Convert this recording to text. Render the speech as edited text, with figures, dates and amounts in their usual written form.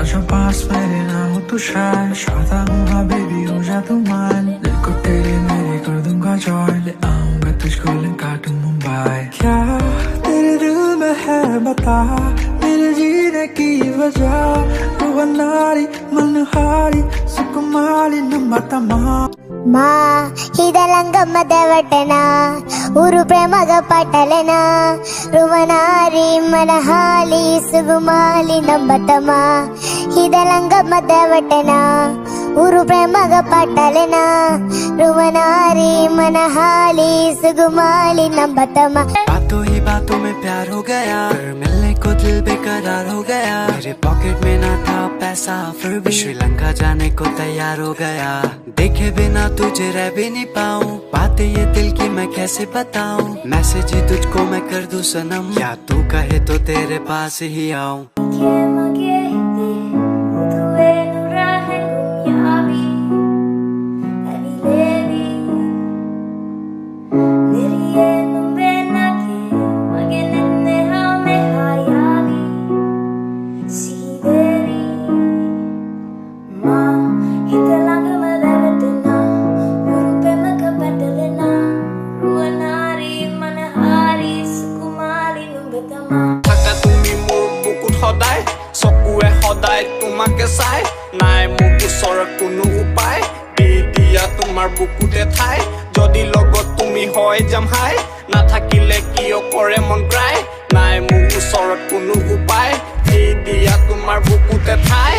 आजा पास मेरे ना हो तू शाय चाहता हूँ हाँ बेबी हो जा तू मान दिल को तेरे मेरे कर दूंगा जॉय ले आऊंगा तुझको लंका टू मुंबई क्या तेरे दिल में है बता मेरे जीने की वजह रुवनारी मनहारी सुकुमारी नंबतमा మా ఇదలంగమ్మ దేవటనా ఊరు ప్రేమగా పట్టలేనా రువనారి మనహాలి సుగుమాలి నంబతమా ఇదలంగమ్మ దేవటనా ఊరు ప్రేమగా పట్టలేనా రువనారి మనహాలి సుగుమాలి నంబతమా बातों ही बातों में प्यार हो गया फिर मिलने को दिल बेकरार हो गया मेरे पॉकेट में ना था पैसा फिर भी श्रीलंका जाने को तैयार हो गया देखे बिना तुझे रह भी नहीं पाऊं बातें ये दिल की मैं कैसे बताऊं मैसेज ही तुझको मैं कर दूं सनम या तू कहे तो तेरे पास ही आऊं সদায় চকুৱে সদায় তোমাকে চাই নাই মোক ওচৰত কোনো উপায় দি দিয়া তোমাৰ বুকুতে ঠাই যদি লগত তুমি হয় যাম হাই নাথাকিলে কিয় কৰে মন ক্ৰাই নাই মোক ওচৰত কোনো উপায় দি দিয়া তোমাৰ বুকুতে ঠাই